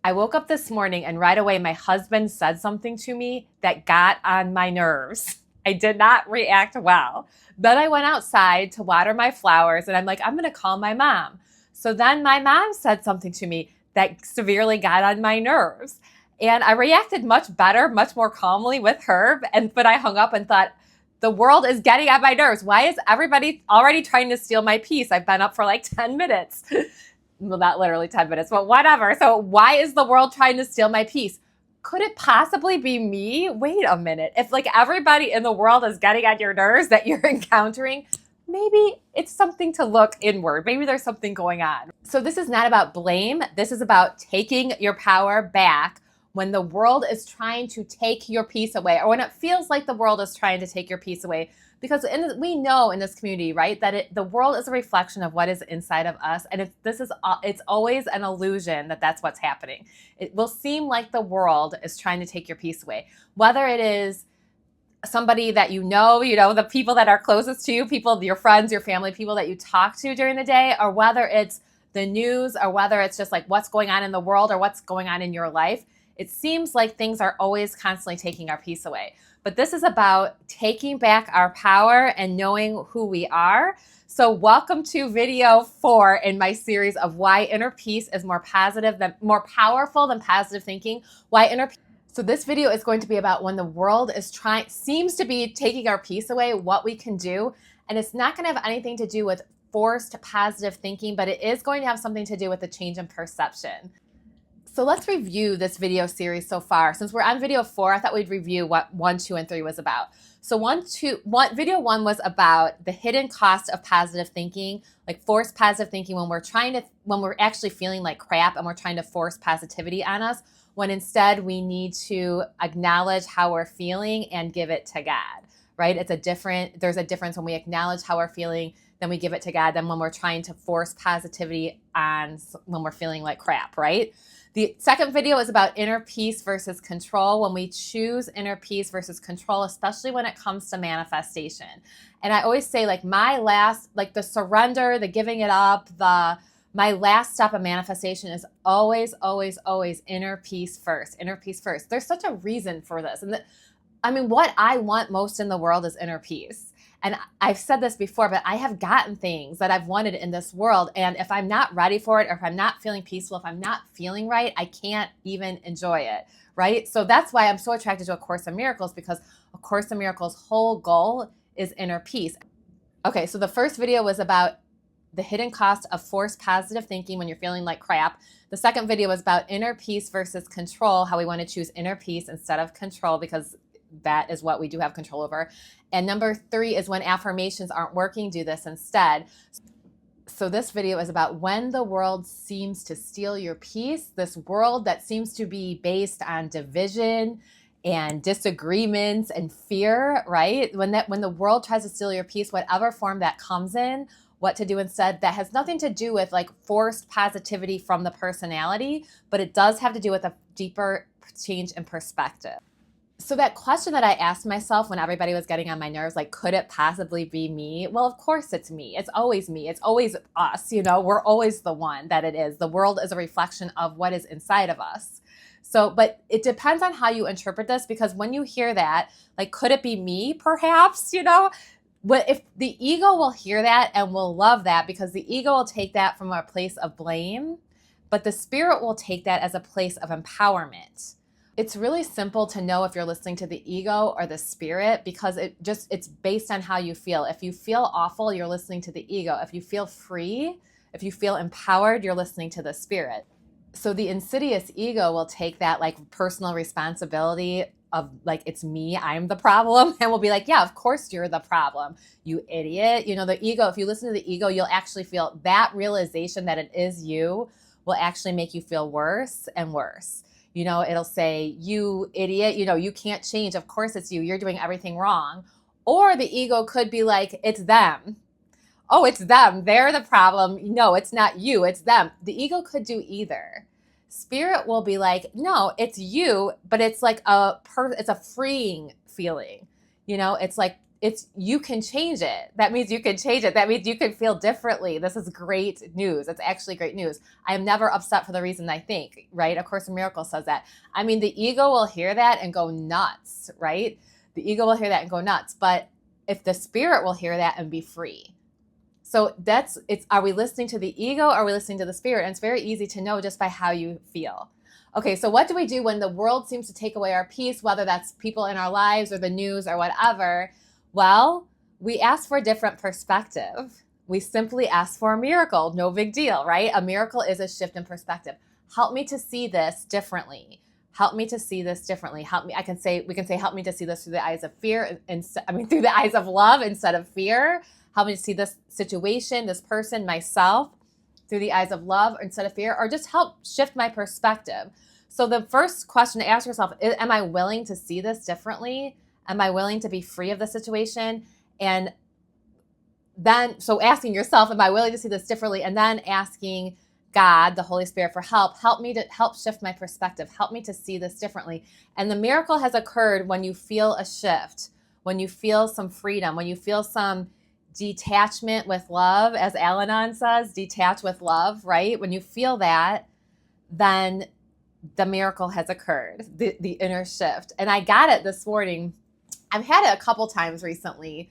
I woke up this morning and right away my husband said something to me that got on my nerves. I did not react well. Then I went outside to water my flowers and I'm like, I'm going to call my mom. So then my mom said something to me that severely got on my nerves. And I reacted much better, much more calmly with her. But I hung up and thought, the world is getting on my nerves. Why is everybody already trying to steal my peace? I've been up for like 10 minutes. Well, not literally 10 minutes, but whatever. So why is the world trying to steal my peace? Could it possibly be me? Wait a minute. If like everybody in the world is getting on your nerves that you're encountering, maybe it's something to look inward. Maybe there's something going on. So this is not about blame. This is about taking your power back when the world is trying to take your peace away, or when it feels like the world is trying to take your peace away. Because we know in this community, right, that the world is a reflection of what is inside of us. And it's always an illusion that that's what's happening. It will seem like the world is trying to take your peace away. Whether it is somebody that you know, the people that are closest to you, people, your friends, your family, people that you talk to during the day, or whether it's the news, or whether it's just like what's going on in the world or what's going on in your life. It seems like things are always constantly taking our peace away. But this is about taking back our power and knowing who we are. So welcome to video 4 in my series of why inner peace is more powerful than positive thinking. So this video is going to be about when the world seems to be taking our peace away, what we can do. And it's not going to have anything to do with forced positive thinking, but it is going to have something to do with the change in perception. So let's review this video series so far. Since we're on video 4, I thought we'd review what 1, 2, and 3 was about. So video 1 was about the hidden cost of positive thinking, like forced positive thinking when we're actually feeling like crap and we're trying to force positivity on us, when instead we need to acknowledge how we're feeling and give it to God, right? There's a difference when we acknowledge how we're feeling, then we give it to God, than when we're trying to force positivity on when we're feeling like crap, right? The second video is about inner peace versus control, when we choose inner peace versus control, especially when it comes to manifestation. And I always say the surrender, the giving it up, my last step of manifestation is always, always, always inner peace first, inner peace first. There's such a reason for this. And what I want most in the world is inner peace. And I've said this before, but I have gotten things that I've wanted in this world. And if I'm not ready for it, or if I'm not feeling peaceful, if I'm not feeling right, I can't even enjoy it, right? So that's why I'm so attracted to A Course in Miracles, because A Course in Miracles' whole goal is inner peace. Okay, so the first video was about the hidden cost of forced positive thinking when you're feeling like crap. The second video was about inner peace versus control, how we want to choose inner peace instead of control, because that is what we do have control over. And number 3 is when affirmations aren't working, do this instead. So this video is about when the world seems to steal your peace, this world that seems to be based on division and disagreements and fear, right? When the world tries to steal your peace, whatever form that comes in, what to do instead, that has nothing to do with like forced positivity from the personality, but it does have to do with a deeper change in perspective. So that question that I asked myself when everybody was getting on my nerves, like, could it possibly be me? Well, of course it's me. It's always me. It's always us. We're always the one that it is. The world is a reflection of what is inside of us. So, but it depends on how you interpret this, because when you hear that, like, could it be me perhaps, But if the ego will hear that and will love that, because the ego will take that from a place of blame, but the spirit will take that as a place of empowerment. It's really simple to know if you're listening to the ego or the spirit, because it's based on how you feel. If you feel awful, you're listening to the ego. If you feel free, if you feel empowered, you're listening to the spirit. So the insidious ego will take that like personal responsibility of like, it's me, I'm the problem. And we'll be like, yeah, of course you're the problem, you idiot. The ego, if you listen to the ego, you'll actually feel that realization that it is you will actually make you feel worse and worse. It'll say, you idiot, you can't change. Of course it's you. You're doing everything wrong. Or the ego could be like, it's them. Oh, it's them. They're the problem. No, it's not you. It's them. The ego could do either. Spirit will be like, no, it's you, but it's like it's a freeing feeling. It's like you can change it. That means you can change it. That means you can feel differently. This is great news. It's actually great news. I am never upset for the reason I think, right? A Course in Miracles says that. I mean, the ego will hear that and go nuts, right? The ego will hear that and go nuts. But if the spirit will hear that and be free. So are we listening to the ego or are we listening to the spirit? And it's very easy to know just by how you feel. Okay, so what do we do when the world seems to take away our peace, whether that's people in our lives or the news or whatever? Well, we ask for a different perspective. We simply ask for a miracle. No big deal, right? A miracle is a shift in perspective. Help me to see this differently. Help me to see this differently. Help me. We can say, help me to see this through the eyes of fear, through the eyes of love instead of fear. Help me to see this situation, this person, myself, through the eyes of love instead of fear, or just help shift my perspective. So the first question to ask yourself is, am I willing to see this differently? Am I willing to be free of the situation? And then, so asking yourself, am I willing to see this differently? And then asking God, the Holy Spirit, for help me to help shift my perspective. Help me to see this differently. And the miracle has occurred when you feel a shift, when you feel some freedom, when you feel some detachment with love, as Al-Anon says, detach with love, right? When you feel that, then the miracle has occurred, the inner shift. And I got it this morning. I've had it a couple times recently,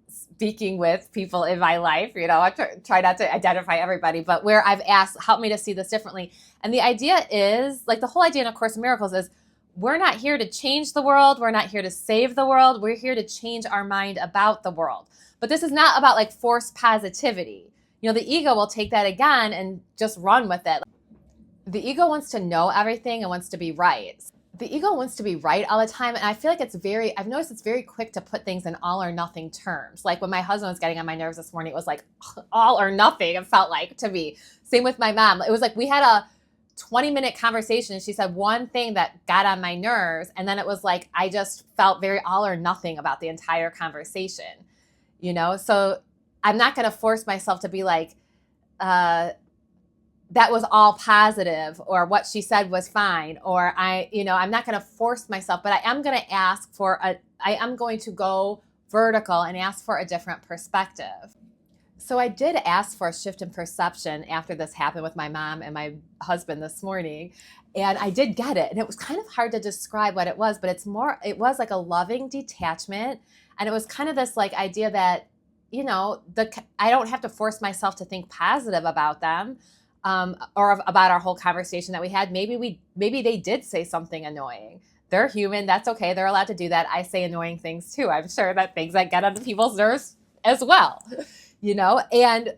speaking with people in my life. I try not to identify everybody, but where I've asked, help me to see this differently. And the idea is, like the whole idea in A Course in Miracles is, we're not here to change the world. We're not here to save the world. We're here to change our mind about the world. But this is not about like forced positivity. The ego will take that again and just run with it. The ego wants to know everything and wants to be right. The ego wants to be right all the time. And I feel like I've noticed it's very quick to put things in all or nothing terms. Like when my husband was getting on my nerves this morning, it was like all or nothing. It felt like to me. Same with my mom. It was like we had a 20-minute conversation and she said one thing that got on my nerves. And then it was like, I just felt very all or nothing about the entire conversation, So I'm not going to force myself to be like, that was all positive, or what she said was fine, or I'm not going to force myself, but I am going to I am going to go vertical and ask for a different perspective. So I did ask for a shift in perception after this happened with my mom and my husband this morning. And I did get it. And it was kind of hard to describe what it was, but it was like a loving detachment. And it was kind of this like idea that, I don't have to force myself to think positive about them. Or about our whole conversation that we had. Maybe they did say something annoying. They're human. That's okay. They're allowed to do that. I say annoying things too. I'm sure that things that get on people's nerves as well, and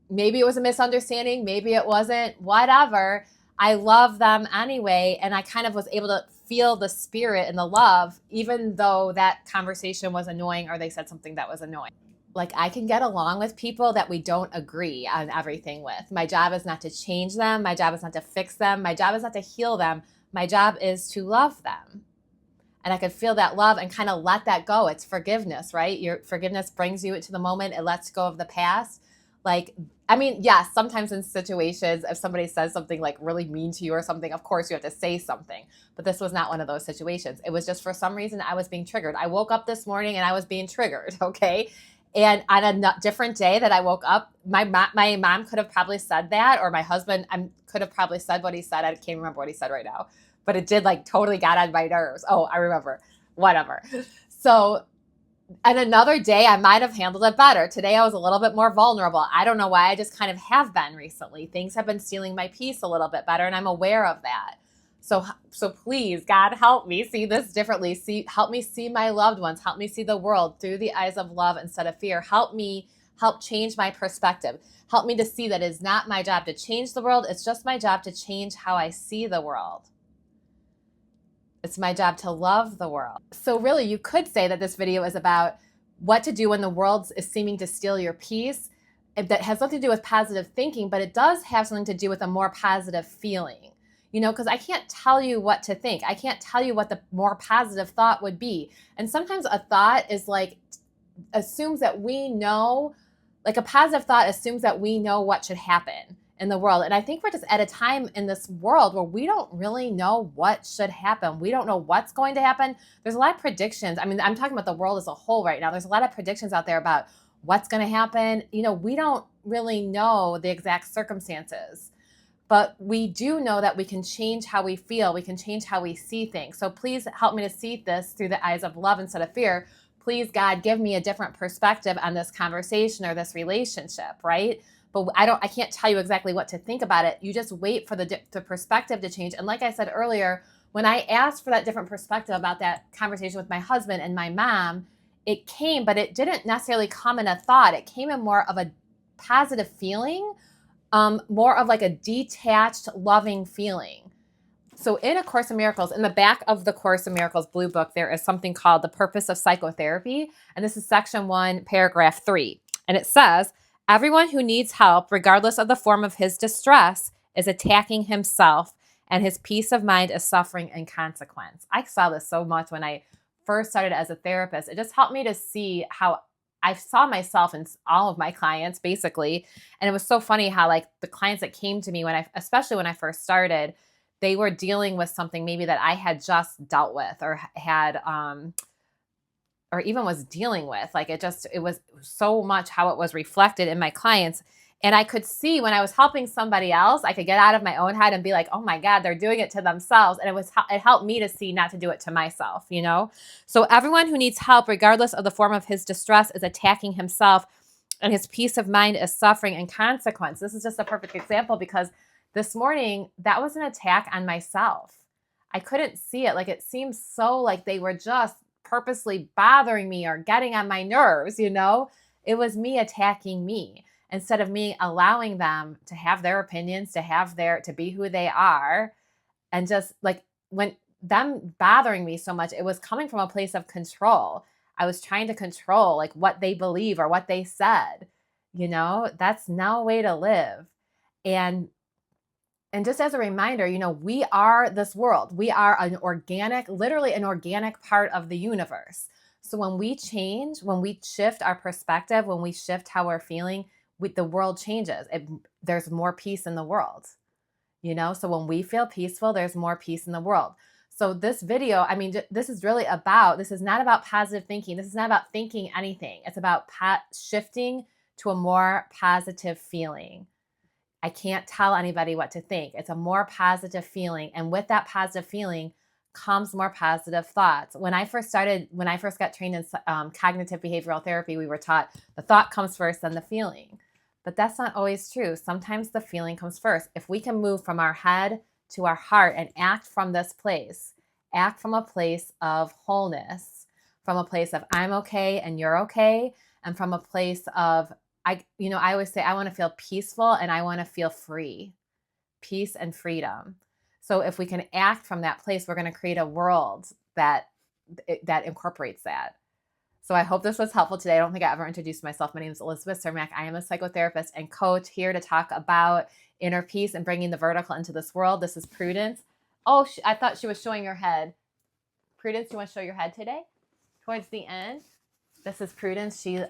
maybe it was a misunderstanding. Maybe it wasn't, whatever. I love them anyway. And I kind of was able to feel the spirit and the love, even though that conversation was annoying or they said something that was annoying. Like I can get along with people that we don't agree on everything with. My job is not to change them. My job is not to fix them. My job is not to heal them. My job is to love them. And I could feel that love and kind of let that go. It's forgiveness, right? Your forgiveness brings you into the moment. It lets go of the past. Yes, sometimes in situations, if somebody says something like really mean to you or something, of course you have to say something. But this was not one of those situations. It was just for some reason I was being triggered. I woke up this morning and I was being triggered, okay? And on a different day that I woke up, my mom could have probably said that, or my husband could have probably said what he said. I can't remember what he said right now, but it did like totally got on my nerves. Oh, I remember. Whatever. So on another day, I might have handled it better. Today, I was a little bit more vulnerable. I don't know why. I just kind of have been recently. Things have been stealing my peace a little bit better, and I'm aware of that. So please, God, help me see this differently. Help me see my loved ones. Help me see the world through the eyes of love instead of fear. Help change my perspective. Help me to see that it's not my job to change the world. It's just my job to change how I see the world. It's my job to love the world. So really, you could say that this video is about what to do when the world is seeming to steal your peace. That has nothing to do with positive thinking, but it does have something to do with a more positive feeling. Because I can't tell you what to think. I can't tell you what the more positive thought would be. And sometimes a thought is assumes that we know, like a positive thought assumes that we know what should happen. in the world. And I think we're just at a time in this world where we don't really know what should happen. We don't know what's going to happen. There's a lot of predictions. I mean, I'm talking about the world as a whole right now. There's a lot of predictions out there about what's going to happen. You know, we don't really know the exact circumstances, but we do know that we can change how we feel. We can change how we see things. So please help me to see this through the eyes of love instead of fear. Please, God, give me a different perspective on this conversation or this relationship, right? But I can't tell you exactly what to think about it. You just wait for the perspective to change. And like I said earlier, when I asked for that different perspective about that conversation with my husband and my mom, it came, but it didn't necessarily come in a thought. It came in more of a positive feeling, more of like a detached, loving feeling. So in A Course in Miracles, in the back of the Course in Miracles Blue Book, there is something called The Purpose of Psychotherapy. And this is section 1, paragraph 3. And it says, everyone who needs help, regardless of the form of his distress, is attacking himself, and his peace of mind is suffering in consequence. I saw this so much when I first started as a therapist. It just helped me to see how I saw myself in all of my clients, basically. And it was so funny how like the clients that came to me especially when I first started, they were dealing with something maybe that I had just dealt with or had, or even was dealing with. Like it was so much how it was reflected in my clients. And I could see when I was helping somebody else, I could get out of my own head and be like, oh my God, they're doing it to themselves. And it helped me to see not to do it to myself, you know? So everyone who needs help, regardless of the form of his distress, is attacking himself, and his peace of mind is suffering in consequence. This is just a perfect example because this morning, that was an attack on myself. I couldn't see it. Like it seemed so like they were just purposely bothering me or getting on my nerves, you know? It was me attacking me instead of me allowing them to have their opinions, to be who they are. And just like when them bothering me so much, it was coming from a place of control. I was trying to control like what they believe or what they said, you know? That's no way to live. And just as a reminder, you know, we are this world. We are literally an organic part of the universe. So when we change, when we shift our perspective, when we shift how we're feeling, the world changes. There's more peace in the world, you know? So when we feel peaceful, there's more peace in the world. So this video, I mean, this is not about positive thinking. This is not about thinking anything. It's about shifting to a more positive feeling. I can't tell anybody what to think. It's a more positive feeling. And with that positive feeling comes more positive thoughts. When I first got trained in cognitive behavioral therapy, we were taught the thought comes first, then the feeling. But that's not always true. Sometimes the feeling comes first. If we can move from our head to our heart and act from this place, act from a place of wholeness, from a place of I'm okay and you're okay, and from a place of I always say I want to feel peaceful and I want to feel free, peace and freedom. So if we can act from that place, we're going to create a world that incorporates that. So I hope this was helpful today. I don't think I ever introduced myself. My name is Elizabeth Cermak. I am a psychotherapist and coach here to talk about inner peace and bringing the vertical into this world. This is Prudence. Oh, I thought she was showing her head. Prudence, do you want to show your head today? Towards the end. This is Prudence. She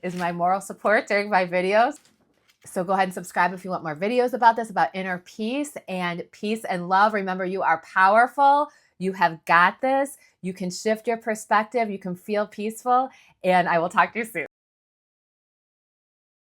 is my moral support during my videos. So go ahead and subscribe if you want more videos about this, about inner peace and love. Remember, you are powerful. You have got this. You can shift your perspective. You can feel peaceful. And I will talk to you soon.